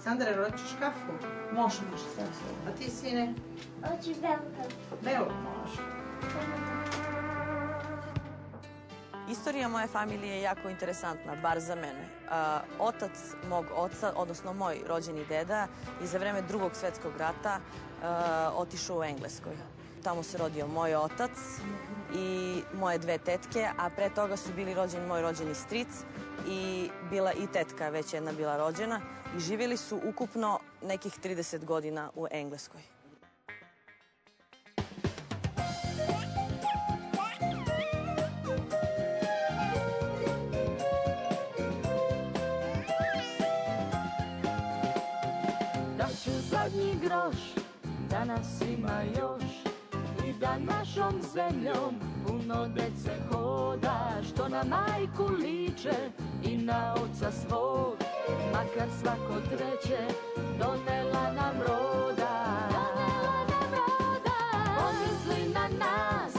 Sandra, hoćeš kafu? Može sve. A ti, sine? Hoću belu kafu. Belu, može. Istorija moje familije je jako interesantna, bar za mene. Otac mog oca, odnosno moj rođeni deda, je za vreme Drugog svjetskog rata otišao u Engleskoj. Tamo se rodio moj otac i moje dve tetke, a pre toga su bili rođeni moj rođeni stric i bila i tetka, već jedna bila rođena, i živjeli su ukupno nekih 30 godina u Engleskoj. Daću zadnji groš, da nas ima još i da našom zemljom puno dece hoda, što na majku liče i na oca svog, makar svako treće donela nam roda. Pomisli na nas,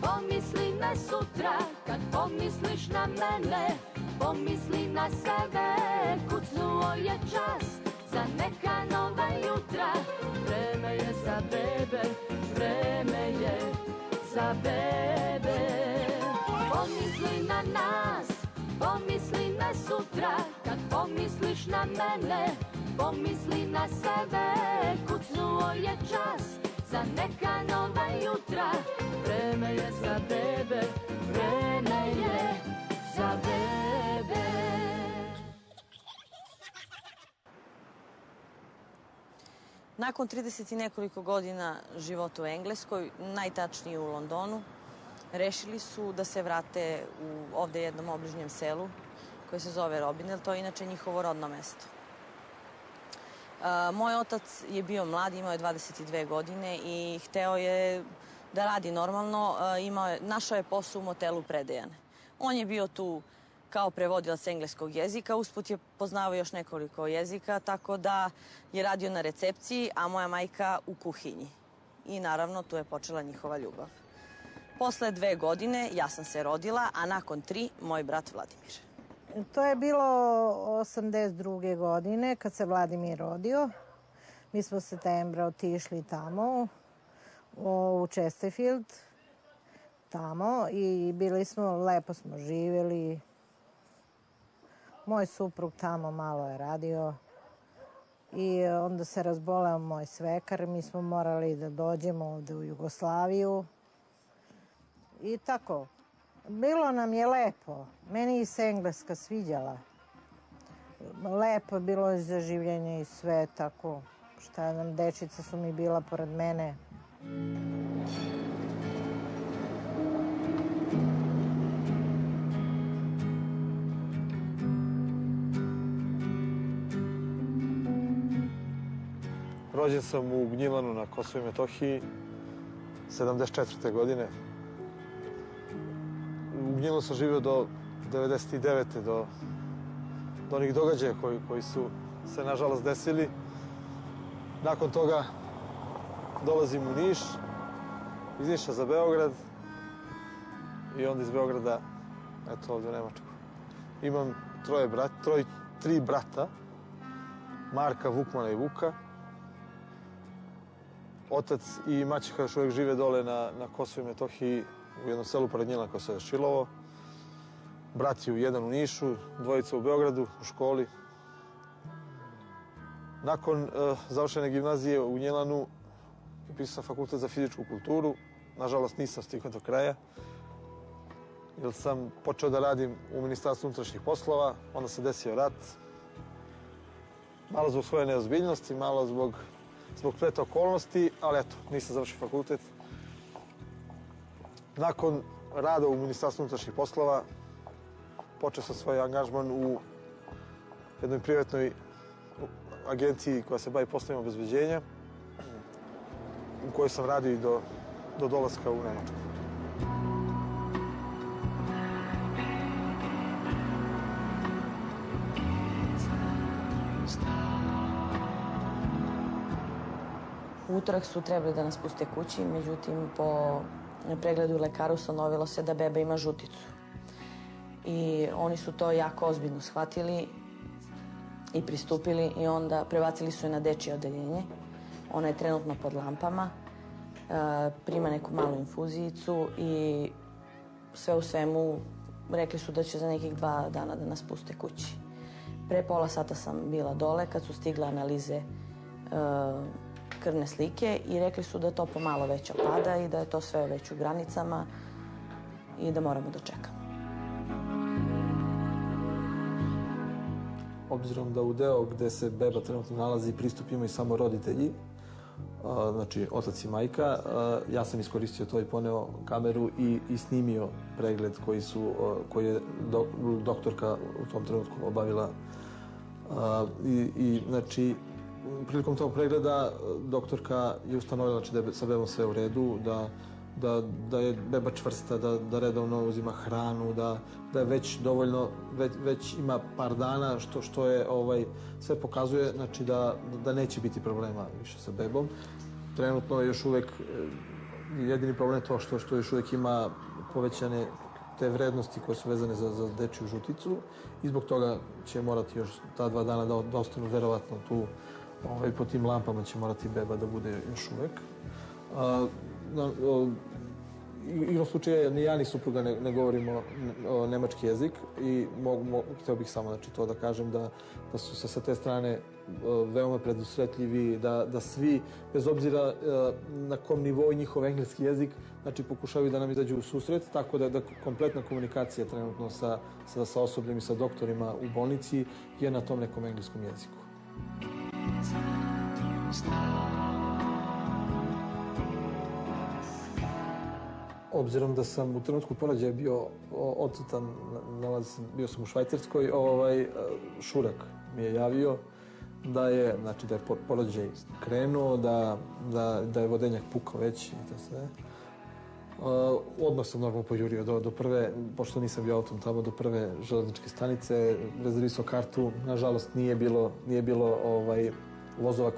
pomisli na sutra, kad pomisliš na mene, pomisli na sebe. Kucnuo je čas za neka nova jutra, vreme je za bebe, vreme je za bebe. Pomisli na nas, pomisli na sutra, kad pomisliš na mene, pomisli na sebe. Kucnuo je čas za neka nova jutra, vreme je za bebe, vreme je za bebe. Nakon 30 i nekoliko godina života u Engleskoj, najtačnije u Londonu, rešili su da se vrate u ovde jednom obližnjem selu koje se zove Robinell, to je inače njihovo rodno mesto. Moj otac je bio mlad, imao je 22 godine i hteo je da radi normalno, našao je posao u motelu Predejane. On je bio tu kao prevodilac engleskog jezika, usput je poznavao još nekoliko jezika, tako da je radio na recepciji, a moja majka u kuhinji. I naravno, tu je počela njihova ljubav. Posle 2 godine ja sam se rodila, a nakon 3 moj brat Vladimir. To je bilo 82. godine kad se Vladimir rodio. Mi smo septembra otišli tamo u Chesterfield, tamo, i bili smo, lepo smo živjeli. Moj suprug tamo malo je radio i onda se razboleo moj svekar. Mi smo morali da dođemo ovde u Jugoslaviju i tako. Bilo nam je lepo. Meni se Engleska sviđala. Lepo je bilo za življenje i sve tako. Šta nam, dečica su mi bila pored mene. Rođen sam u Gnjilanu na Kosovu i Metohiji 74. godine. U Gnjilanu sam živio do 99. do onih događaja koji su se nažalost desili. Nakon toga dolazim u Niš, iz Niša za Beograd i onda iz Beograda, eto, ovdje u Nemačku. Imam 3 brata, Marka, Vukmana i Vuka. Otac i maćeha još uvijek žive dole na Kosovu i Metohiji u jednom selu pored Gnjilana koje se zove Šilovo. Brat je jedan u Nišu, 2 u Beogradu, u školi. Nakon završene gimnazije u Gnjilanu upisao sam fakultet za fizičku kulturu. Nažalost nisam stigao do kraja, jer sam počeo da radim u Ministarstvu unutrašnjih poslova, onda se desio rat. Malo zbog svoje neozbiljnosti, malo zbog spleta okolnosti, ali eto, nisam završio fakultet. Nakon rada u Ministarstvu unutrašnjih poslova počeo sam svoj angažman u jednoj privatnoj agenciji koja se bavi poslovima obezbeđenja, u kojoj sam radio i do dolaska u Nemačku. U utorak su trebali da nas puste kući, međutim, po pregledu lekara ustanovilo se da beba ima žuticu. I oni su to jako ozbiljno shvatili i pristupili i onda prebacili su je na dečije odeljenje. Ona je trenutno pod lampama, prima neku malu infuzijicu i sve u svemu rekli su da će za nekih 2 dana da nas puste kući. Pre pola sata sam bila dole kad su stigle analize krvne slike i rekli su da to pomalo već opada i da je to sve već u granicama i da moramo da čekamo. Obzirom da u deo gde se beba trenutno nalazi pristup imaju samo roditelji, znači otac i majka, ja sam iskoristio to i poneo kameru i snimio pregled koji je doktorka u tom trenutku obavila. Znači, prilikom tog pregleda doktorka je ustanovila da je sa bebom sve u redu, da je beba čvrsta, da redovno uzima hranu, da je već dovoljno, već ima par dana, što je sve pokazuje, znači da neće biti problema više sa bebom. Trenutno je još uvek jedini problem je to što još uvek ima povećane te vrednosti koje su vezane za dečiju žuticu i zbog toga će morati još ta 2 dana da ostanu verovatno tu po tim lampama će morati beba da bude još uvek. Igrom slučaja ni ja ni supruga ne govorimo nemački jezik i hteo bih samo to da kažem da su se sa te strane veoma predusretljivi, da svi, bez obzira na kom nivou njihov engleski jezik, znači pokušavaju da nam izađu u susret, tako da kompletna komunikacija trenutno sa osobljem i sa doktorima u bolnici je na tom nekom engleskom jeziku. Obzirom da sam u trenutku porođaja bio odsutan, bio sam u Švajcarskoj, Šurak mi je javio da je porođaj krenuo, da je vodenjak pukao već i to sve. Odmah sam normalno pojurio do prve, pošto nisam bio autom tamo, do prve železničke stanice, rezervisao kartu. Nažalost, nije bilo vozova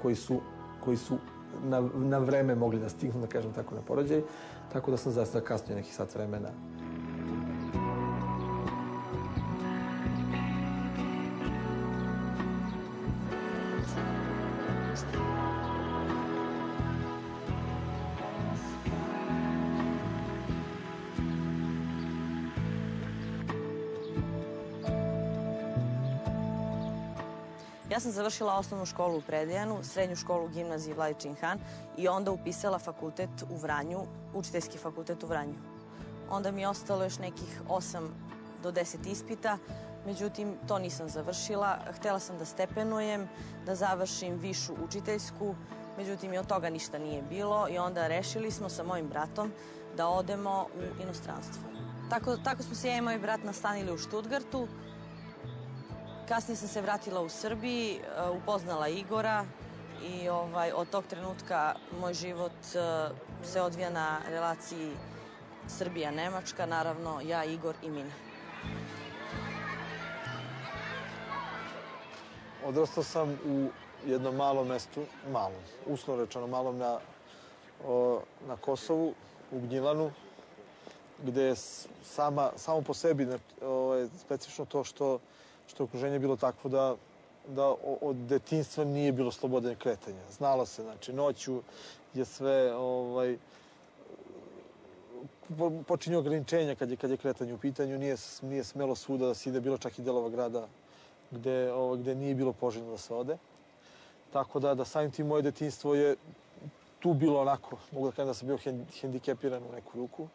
koji su na vreme mogli da stignu, da kažem tako, na porođaj. Tako da sam zaista kasnio nekih sat vremena. Ja sam završila osnovnu školu u Predejanu, srednju školu u gimnaziji Vladičin Han i onda upisala fakultet u Vranju, učiteljski fakultet u Vranju. Onda mi je ostalo još nekih 8 do 10 ispita, međutim to nisam završila. Htela sam da stepenujem, da završim višu učiteljsku, međutim i od toga ništa nije bilo i onda rešili smo sa mojim bratom da odemo u inostranstvo. Tako smo se ja i moj brat nastanili u Štutgartu. Kasnije sam se vratila u Srbiji, upoznala Igora i od tog trenutka moj život se odvija na relaciji Srbija-Nemačka, naravno ja, Igor i Mina. Odrastao sam u jednom malom mestu, uslovno rečeno malom na Kosovu, u Gnjilanu, gde je samo po sebi specifično to što je okruženje bilo takvo da od detinjstva nije bilo slobode kretanja. Znalo se, znači, noću je sve, počinje ograničenja kad je kretanje u pitanju, nije smelo svuda da se ide, bilo čak i delova grada gde nije bilo poželjno da se ode. Tako da samim tim moje detinjstvo je tu bilo onako, mogu da kažem da sam bio hendikepiran u neku ruku.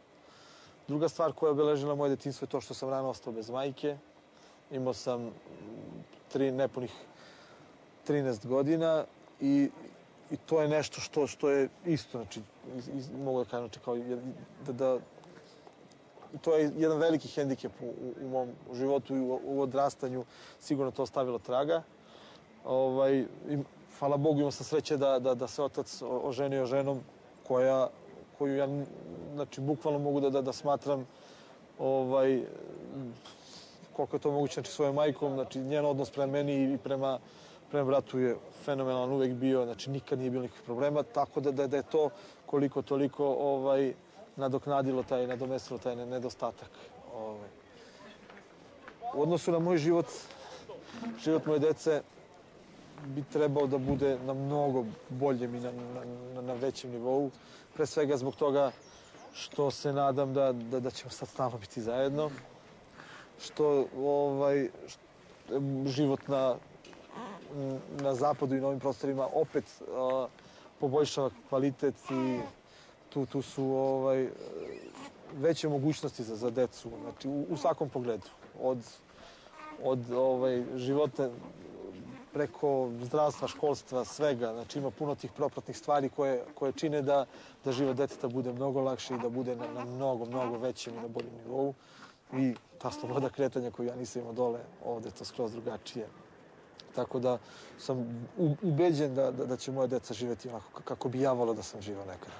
Druga stvar koja je obeležila moje detinjstvo je to što sam rano ostao bez majke. Imao sam nepunih 13 godina i to je nešto što je isto, znači, mogu da kažem, kao to je jedan veliki hendikep u mom životu i u odrastanju, sigurno to ostavilo traga. Hvala Bogu, imao sam sreće da se otac oženio ženom koju ja, znači, bukvalno mogu da smatram koliko je to moguće, znači, svojom majkom, znači, njen odnos prema meni i prema bratu je fenomenalan uvek bio, znači, nikad nije bilo nikakvih problema, tako da je to koliko toliko nadomestilo taj nedostatak. U odnosu na moj život moje dece, bi trebao da bude na mnogo boljem i na većem nivou. Pre svega zbog toga što se nadam da ćemo sad stalno biti zajedno. Što život na zapadu i na ovim prostorima opet poboljšava kvalitet i tu su veće mogućnosti za decu, znači u svakom pogledu. Od života preko zdravstva, školstva, svega. Znači ima puno tih propratnih stvari koje čine da život deteta bude mnogo lakši i da bude na mnogo većem i na boljem nivou. I ta sloboda kretanja koju ja nisam imao dole, ovde je to skroz drugačije. Tako da sam ubeđen da će moja deca živeti onako kako bi ja volao da sam živao nekada.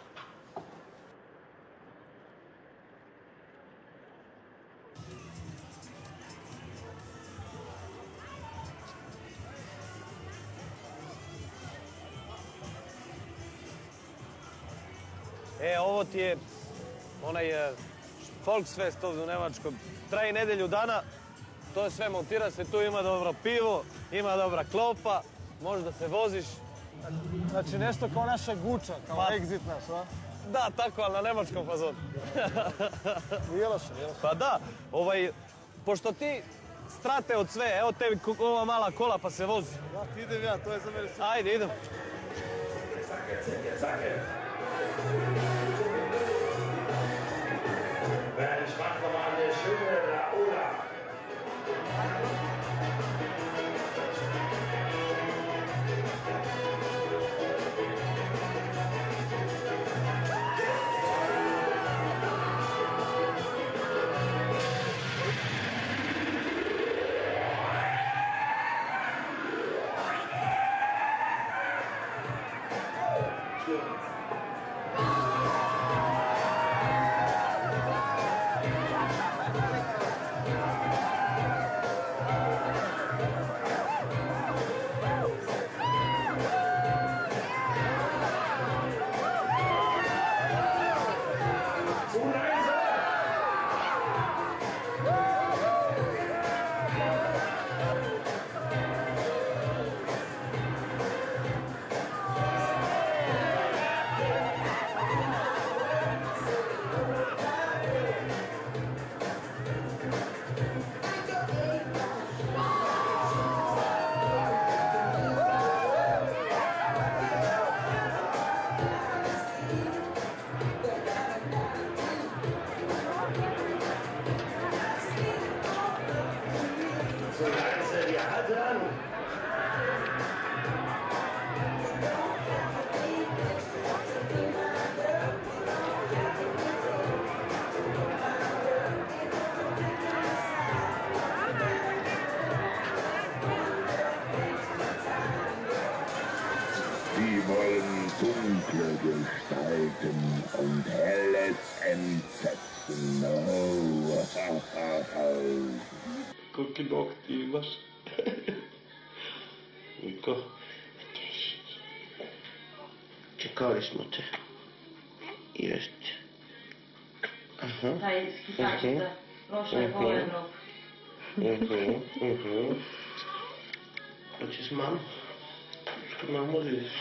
Ovo ti je onaj Volksfest ovdje u Nemačkoj. Traje nedelju dana, to je sve montira se, tu ima dobro pivo, ima dobra klopa, možeš da se voziš. Znači nešto kao naša Guča, kao Exit naš, a? Da, tako, ali na nemačkom fazonu. Nije loše. Pa da, pošto ti strate od sve, evo tebi ova mala kola pa se vozi. Ja, idem ja, to je za mene sve. Ajde, idem. Sie wollen dunkle Gestalten und helles Entsetzen. Koliki nokti imaš? Niko. Čekali smo te. Jeste. Taj skifačica, prošla je pola Evropu. Hoćeš mamu? Što mamu vidiš?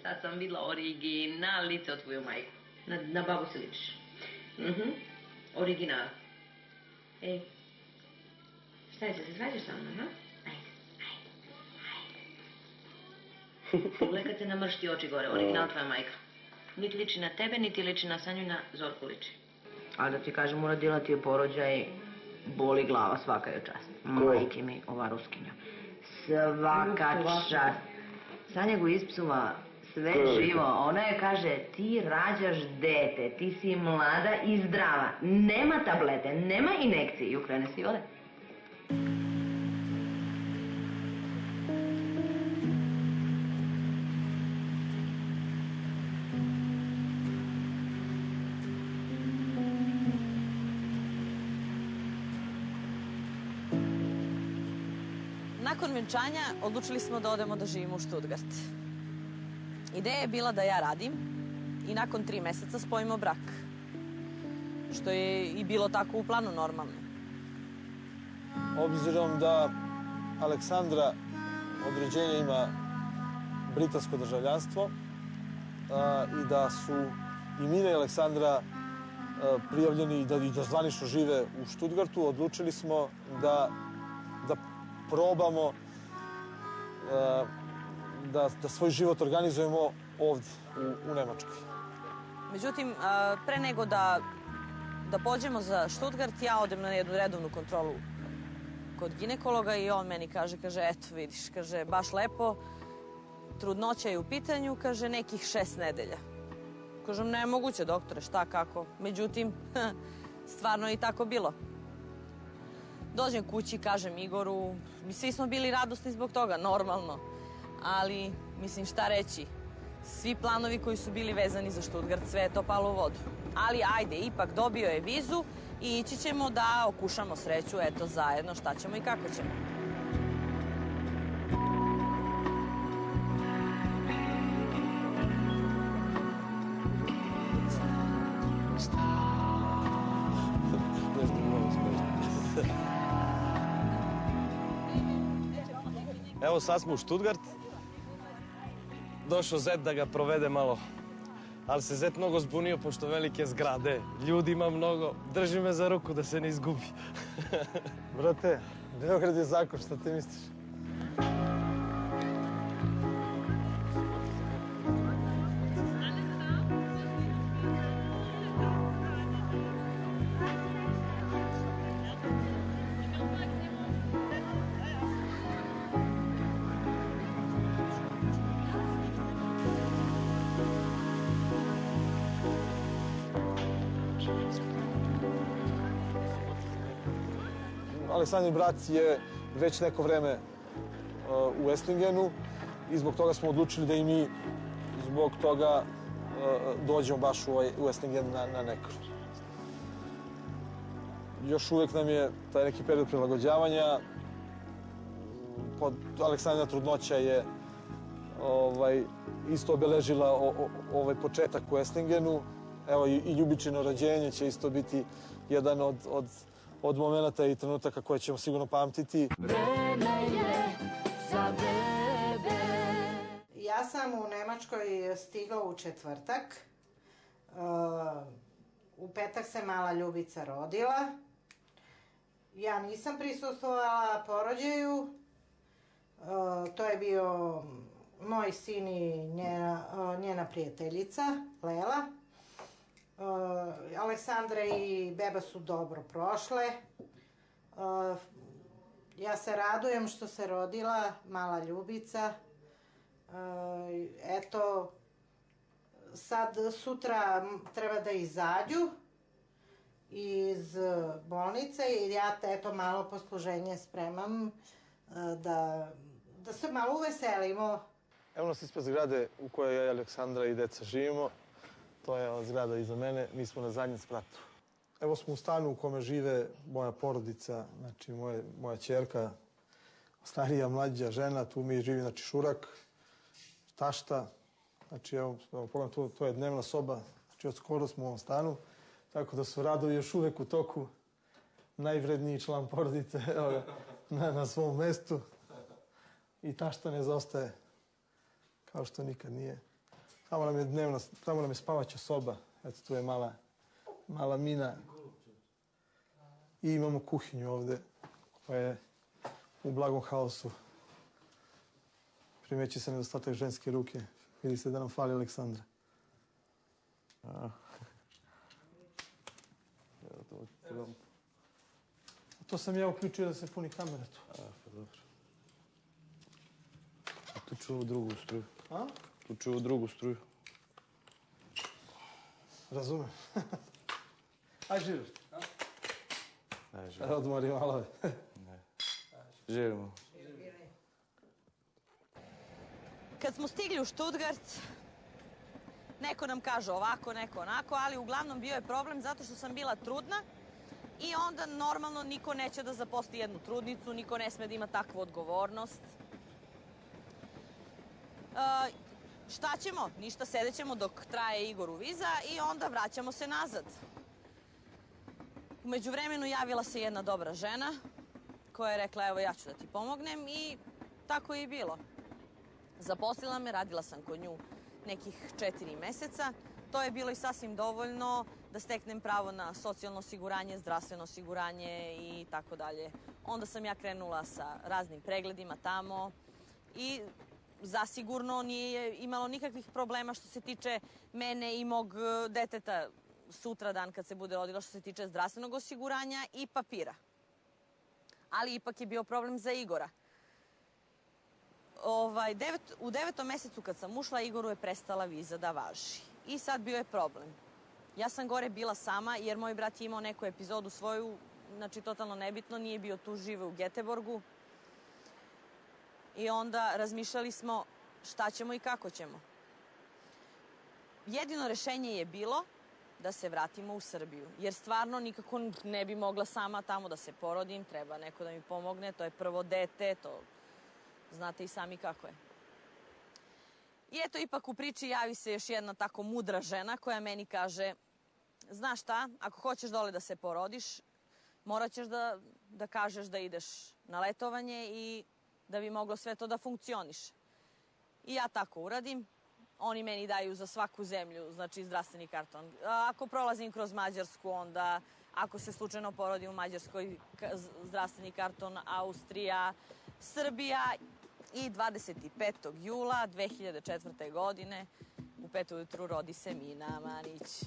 Sad sam videla original lice od tvoju majku. Na babu se ličiš. Original. Ej, šta je, se svađaš sa mnom, ha? Ajde. Pogledaj kad se namršti oči gore, original tvoja majka. Niti liči na tebe, niti liči na Sanju, na Zorku liči. A da ti kažem, uradila ti je porođaj, boli glava, svaka je čast. Majke mi, ova Ruskinja. Svaka čast. Sanja go ispsuva sve živo. Ona je kaže, ti rađaš dete, ti si mlada i zdrava. Nema tablete, nema injekcije. I ukrene si ode. Nakon venčanja odlučili smo da odemo da živimo u Stuttgart. Ideja je bila da ja radim i nakon 3 meseca spojimo brak. Što je i bilo tako u planu normalno. Obzirom da Aleksandra od rođenja ima britansko državljanstvo i da su i Mina i Aleksandra prijavljeni i da zvanično žive u Štutgartu, odlučili smo da probamo da svoj život organizujemo ovdje u Nemačkoj. Međutim, pre nego da pođemo za Štutgart, ja odem na jednu redovnu kontrolu kod ginekologa i on meni kaže, eto vidiš, kaže, baš lepo, trudnoća je u pitanju, kaže, nekih 6 nedelja. Kažem, nemoguće, doktore, šta, kako? Međutim, stvarno je i tako bilo. Dođem kući, kažem Igoru, svi smo bili radosni zbog toga, normalno. Ali, mislim, šta reći? Svi planovi koji su bili vezani za Štutgart, sve je to palo u vodu. Ali, ajde, ipak dobio je vizu i ići ćemo da okušamo sreću, eto, zajedno, šta ćemo i kako ćemo. Evo sad smo u Štutgart. Došao Zet da ga provede malo. Ali se Zet mnogo zbunio pošto velike zgrade. Ljudi ima mnogo. Drži me za ruku da se ne izgubi. Brate, Beograd je zakon, šta ti misliš? Aleksandrin brat je već neko vreme u Esslingenu i zbog toga smo odlučili da i mi zbog toga dođemo baš u Esslingen na nekru. Još uvijek nam je taj neki period prilagođavanja. Aleksandrina trudnoća je isto obeležila ovaj početak u Esslingenu. Evo i Ljubičino rođenje će isto biti jedan od momenta i trenutaka koje ćemo sigurno pamtiti. Vreme je za bebe. Ja sam u Nemačkoj stigla u četvrtak. U petak se mala Ljubica rodila. Ja nisam prisustvovala porođaju. To je bio moj sin i njena prijateljica, Lela. Aleksandra i beba su dobro prošle. Ja se radujem što se rodila mala Ljubica. Eto, sad sutra treba da izađu iz bolnice i ja eto malo posluženje spremam da se malo uveselimo. Evo nas ispred zgrade u kojoj ja i Aleksandra i deca živimo. To je zgrada iza mene, mi smo na zadnjem spratu. Evo smo u stanu u kome žive moja porodica, znači moja ćerka, starija, mlađa žena, tu mi živi znači Šurak, tašta, znači evo pogledam, to je dnevna soba, znači od skoro smo u ovom stanu, tako da su radovi još uvek u toku, najvredniji član porodice, evo ga, na svom mestu i tašta ne zaostaje, kao što nikad nije. Tamo nam je spavaća soba. Eto, tu je mala Mina. I imamo kuhinju ovde, koja je u blagom haosu. Primeći se nedostatak ženske ruke. Vidi se da nam fali Aleksandra. To sam ja uključio da se puni kamera tu. Pa dobro. Uključuju ovu drugu struju. A? Uključuju ovu drugu struju. Razumem. Aj, živiš? Ne, živimo. Odmori malo. Ne. Živimo. Kad smo stigli u Štutgart, neko nam kaže ovako, neko onako, ali uglavnom bio je problem zato što sam bila trudna i onda normalno niko neće da zaposli jednu trudnicu, niko ne sme da ima takvu odgovornost. Šta ćemo? Ništa, sedećemo dok traje Igoru viza i onda vraćamo se nazad. U međuvremenu javila se jedna dobra žena koja je rekla evo ja ću da ti pomognem i tako je i bilo. Zaposlila me, radila sam kod nju nekih 4 meseca. To je bilo i sasvim dovoljno da steknem pravo na socijalno osiguranje, zdravstveno osiguranje i tako dalje. Onda sam ja krenula sa raznim pregledima tamo i zasigurno nije imalo nikakvih problema što se tiče mene i mog deteta sutradan kad se bude rodilo što se tiče zdravstvenog osiguranja i papira. Ali ipak je bio problem za Igora. U 9. mesecu kad sam ušla, Igoru je prestala viza da važi. I sad bio je problem. Ja sam gore bila sama jer moj brat je imao neku epizodu svoju, znači totalno nebitno, nije bio tu, žive u Göteborgu. I onda razmišljali smo šta ćemo i kako ćemo. Jedino rešenje je bilo da se vratimo u Srbiju. Jer stvarno nikako ne bi mogla sama tamo da se porodim, treba neko da mi pomogne, to je prvo dete, to znate i sami kako je. I eto, ipak u priči javi se još jedna tako mudra žena koja meni kaže, znaš šta, ako hoćeš dole da se porodiš, morat ćeš da kažeš da ideš na letovanje i da bi moglo sve to da funkcioniše. I ja tako uradim. Oni meni daju za svaku zemlju, znači zdravstveni karton. Ako prolazim kroz Mađarsku, onda ako se slučajno porodim u Mađarskoj, zdravstveni karton, Austrija, Srbija. I 25. jula 2004. godine u 5 ujutru rodi se Mina Manić.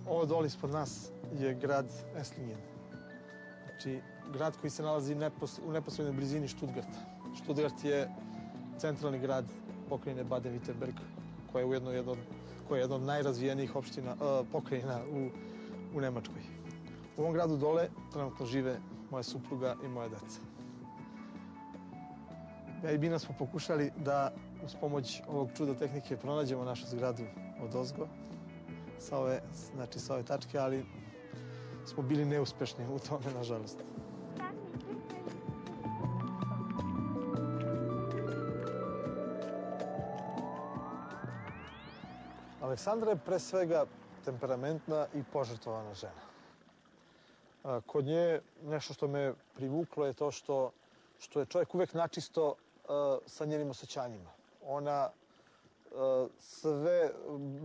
Ovo dole ispod nas je grad Esslingen. Znači, grad koji se nalazi u neposrednoj blizini Stuttgarta. Stuttgart je centralni grad pokrajine Baden-Württemberg, koja je ujedno jedna od najrazvijenijih pokrajina u Nemačkoj. U ovom gradu dole trenutno žive moja supruga i moja deca. Ja i Bina smo pokušali da uz pomoć ovog čuda tehnike pronađemo našu zgradu odozgo sa ove tačke, ali smo bili neuspešni u tome, nažalost. Aleksandra je pre svega temperamentna i požrtvovana žena. Kod nje nešto što me privuklo je to što je čovjek uvek načisto sa njenim osjećanjima. Ona sve,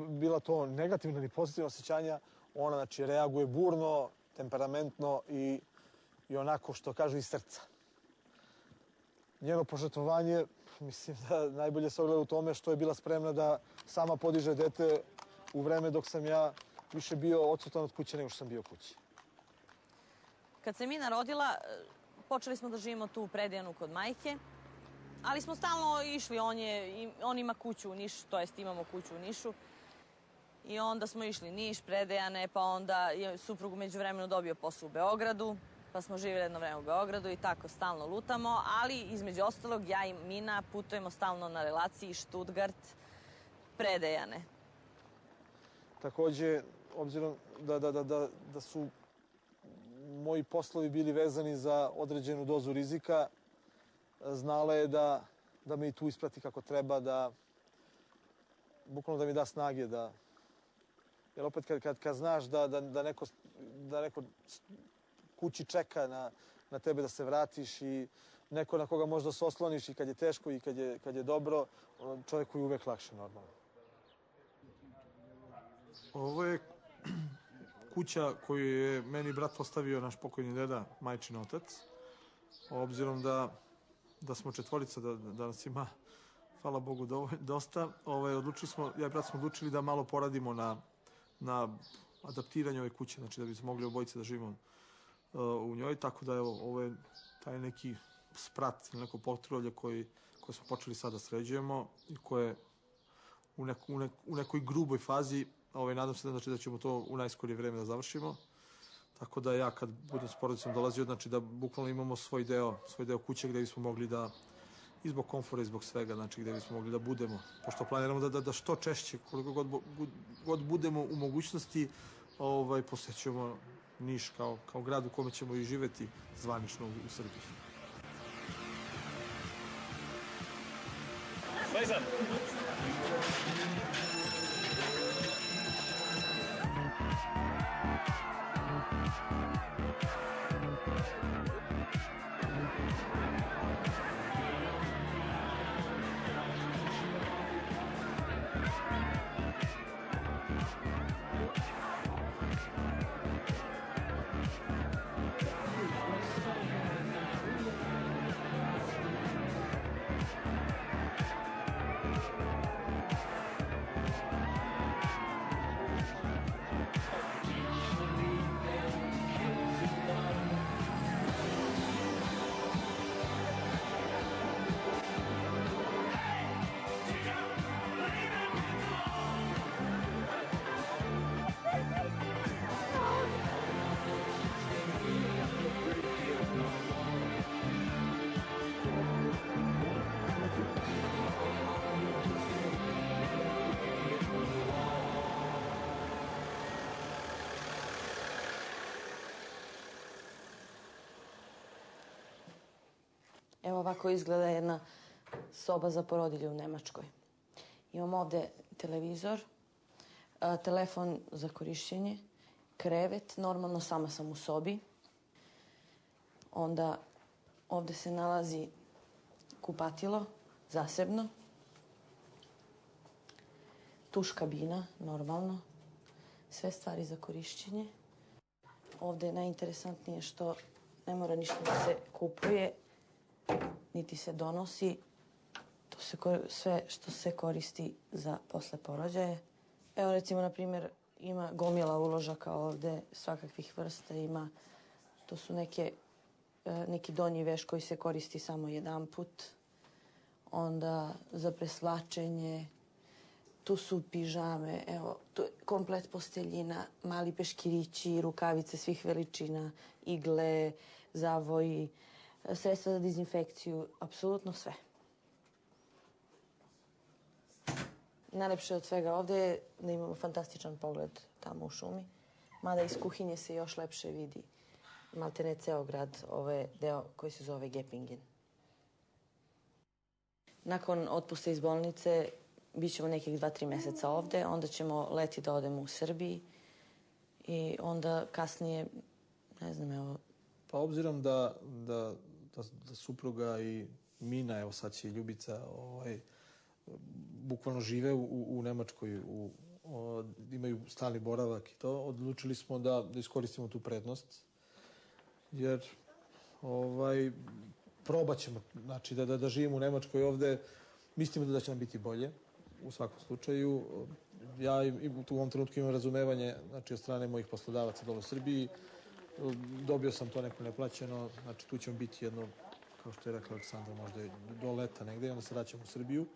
bila to negativna ili pozitivna osjećanja, ona znači reaguje burno, temperamentno i onako što kažu iz srca. Njeno požrtvovanje, mislim da najbolje se ogleda u tome što je bila spremna da sama podiže dete u vreme dok sam ja više bio odsutan od kuće nego što sam bio kući. Kad se Mina rodila, počeli smo da živimo tu u Predejanu kod majke, ali smo stalno išli, on ima kuću u Nišu, to jest imamo kuću u Nišu. I onda smo išli Niš, Predejane, pa onda je suprug umeđu vremenu dobio posao u Beogradu, pa smo živjeli jedno vreme u Beogradu i tako stalno lutamo, ali između ostalog ja i Mina putujemo stalno na relaciji Stuttgart-Predejane. Takođe, obzirom da su moji poslovi bili vezani za određenu dozu rizika, znala je da me i tu isprati kako treba, bukvalno da mi da snage, jer opet kad znaš da neko kući čeka na tebe da se vratiš i neko na koga možda se osloniš i kad je teško i kad je dobro, čovjeku je uvek lakše normalno. Ovo je kuća koju je meni brat ostavio naš pokojni deda, majčin otac. Obzirom da smo četvorica, da nas ima, hvala Bogu, dosta, ja i brat smo odlučili da malo poradimo na adaptiranju ove kuće, znači da bi se mogli obojice da živimo u njoj, tako da ovo je taj neki sprat ili neko potrovlje koje smo počeli sad da sređujemo i koje u nekoj gruboj fazi, nadam se da ćemo to u najskorije vreme da završimo. Tako da ja kad budem s porodicom dolazio, znači da bukvalno imamo svoj deo kuće gde bismo mogli da, i zbog komfora i zbog svega, znači gde bismo mogli da budemo. Pošto planiramo da što češće, koliko god budemo u mogućnosti, posećujemo Niš kao grad u kome ćemo i živeti zvanično u Srbiji. Slejzan! Evo ovako izgleda jedna soba za porodilje u Nemačkoj. Imamo ovde televizor, telefon za korišćenje, krevet, normalno sama sam u sobi. Onda ovde se nalazi kupatilo, zasebno. Tuš kabina, normalno. Sve stvari za korišćenje. Ovde je najinteresantnije što ne mora ništa da se kupuje, niti se donosi. Sve što se koristi za posle porođaje. Evo recimo, na primjer, ima gomila uložaka ovde, svakakvih vrsta ima. To su neki donji veš koji se koristi samo jedan put. Onda za preslačenje. Tu su pižame, evo, tu je komplet posteljina, mali peškirići, rukavice svih veličina, igle, zavoji, sredstva za dezinfekciju, apsolutno sve. Najlepše od svega ovde je da imamo fantastičan pogled tamo u šumi, mada iz kuhinje se još lepše vidi maltene ceo grad, ovo je deo koji se zove Gepingen. Nakon otpusta iz bolnice bit ćemo nekih 2-3 meseca ovde, onda ćemo leti da odemo u Srbiji i onda kasnije, ne znam, evo... Pa obzirom da supruga i Mina, evo sad će i Ljubica, bukvalno žive u Nemačkoj, imaju stalni boravak i to, odlučili smo da iskoristimo tu prednost, jer probat ćemo, znači da živimo u Nemačkoj ovde, mislimo da će nam biti bolje, u svakom slučaju. Ja u ovom trenutku imam razumevanje, znači, od strane mojih poslodavaca dole u Srbiji. Dobio sam to neko neplaćeno, znači tu ćemo biti jedno, kao što je rekla Aleksandra, možda do leta negde i onda se vraćamo u Srbiju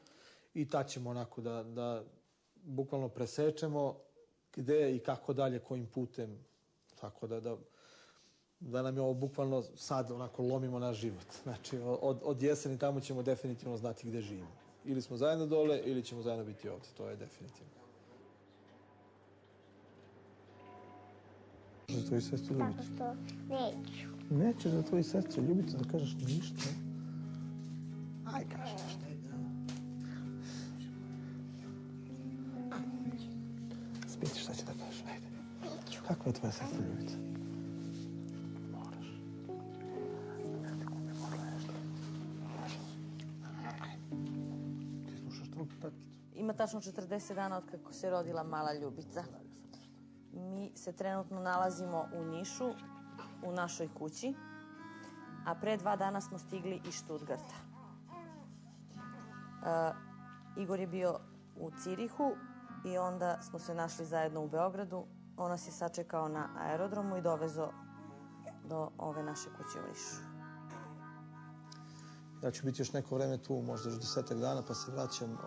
i tad ćemo onako da bukvalno presečemo gde i kako dalje, kojim putem, tako da nam je ovo bukvalno sad onako lomimo naš život. Znači od jeseni tamo ćemo definitivno znati gde živimo. Ili smo zajedno dole ili ćemo zajedno biti ovde, to je definitivno. Za tvoju sestru Ljubicu? Tako što neću. Nećeš za tvoju sestru Ljubicu da kažeš ništa? Aj, kaži nešto. Spiti šta će da kažeš, ajde. Neću. Kako je tvoja sestra Ljubica? Moraš. Ja te kupim možda nešto. Moraš. Ti slušaš tvoju tatkicu? Ima tačno 40 dana od kako se rodila mala Ljubica. Mi se trenutno nalazimo u Nišu, u našoj kući, a pre 2 dana smo stigli iz Štutgarta. Igor je bio u Cirihu i onda smo se našli zajedno u Beogradu. On nas je sačekao na aerodromu i dovezo do ove naše kuće u Nišu. Ja ću biti još neko vreme tu, možda još 10 dana, pa se vraćam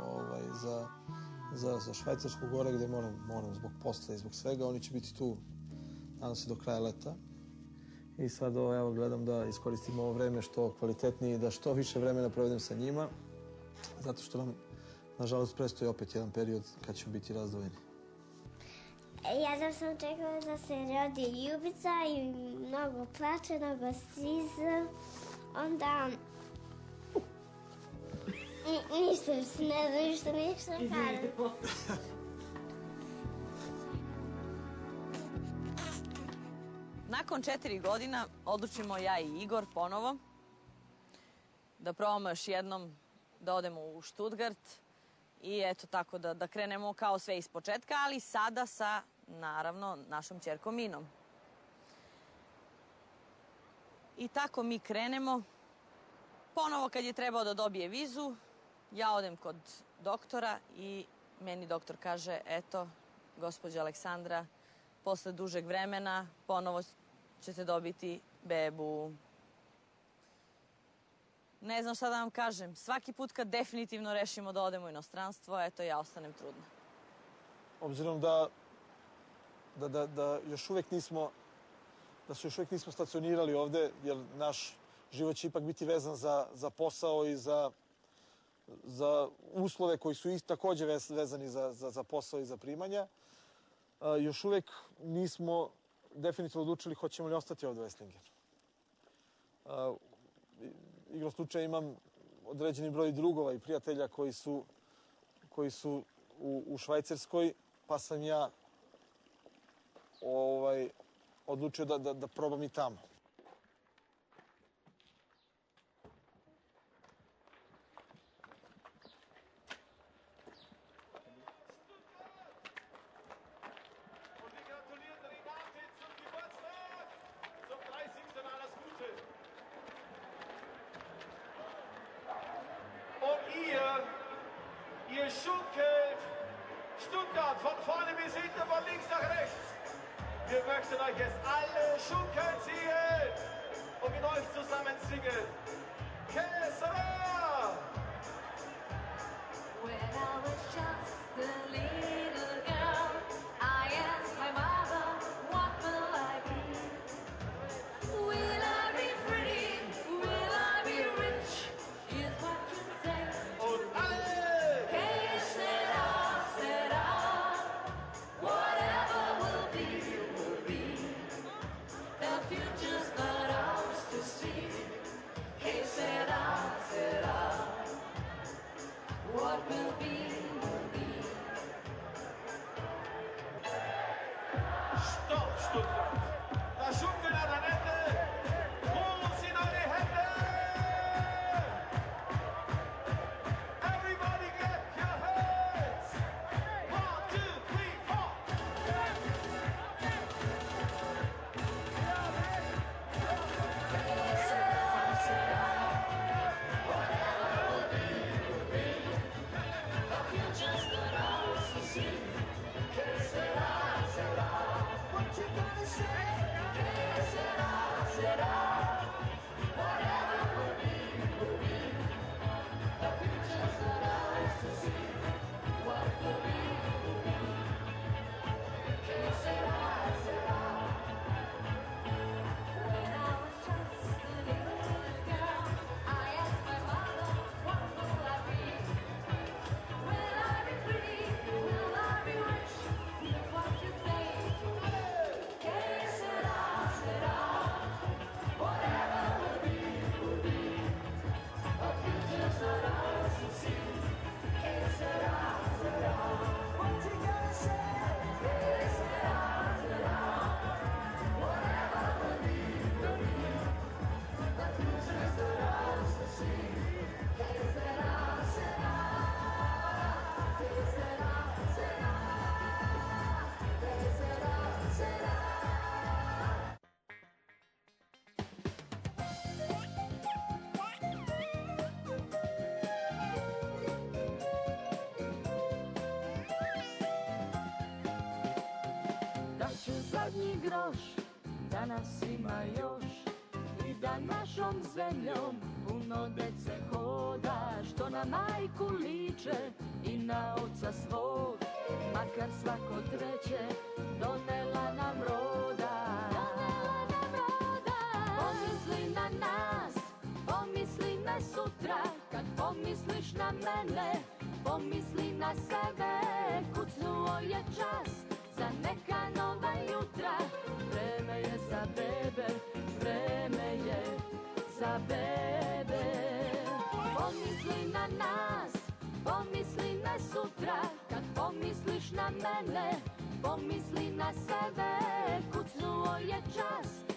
za Švajcarsku gore, gde moram zbog posla i zbog svega. Oni će biti tu, nadam se, do kraja leta. I sad evo gledam da iskoristim ovo vreme što kvalitetnije i da što više vremena provedem sa njima, zato što nam, nažalost, predstoji opet jedan period kad ćemo biti razdvojeni. Ja da sam čekala da se rodi Ljubica i mnogo plače, mnogo stiza. Onda... Ništa, ne znam ništa kažem. Nakon 4 godina odlučimo ja i Igor ponovo da probamo još jednom da odemo u Štutgart i eto tako da krenemo kao sve iz početka, ali sada sa, naravno, našom ćerkom Minom. I tako mi krenemo. Ponovo kad je trebao da dobije vizu, ja odem kod doktora i meni doktor kaže, eto, gospođa Aleksandra, posle dužeg vremena ponovo ćete dobiti bebu. Ne znam šta da vam kažem. Svaki put kad definitivno rešimo da odemo u inostranstvo, eto, ja ostanem trudna. Obzirom da još uvek nismo stacionirali ovde, jer naš život će ipak biti vezan za posao i za uslove koji su takođe vezani za posao i za primanja. Još uvek nismo definitivno odlučili hoćemo li ostati ovde u Esslingenu. Igrom slučaja imam određeni broj drugova i prijatelja koji su u Švajcarskoj, pa sam ja odlučio da probam i tamo. Ihr schunkelt Stuttgart von vorne bis hinten, von links nach rechts. Wir möchten euch jetzt alle schunkeln sehen und mit euch zusammen singen. Que sera? When I was just a little girl, I asked my mother, what will I be? Will I be pretty? Will I be rich? Is what you say. Und alle! Que sera, whatever will be, will be. ni groš, da nas ima još i da našom zemljom puno dece hoda, što na majku liče i na oca svog, makar svako treće donela nam roda. Pomisli na nas, pomisli na sutra, kad pomisliš na mene, pomisli na sebe, kucnuo je čas za neka nova jutra. Vreme je za bebe, vreme je za bebe. Pomisli na nas, pomisli na sutra, kad pomisliš na mene, pomisli na sebe, kucnuo je čas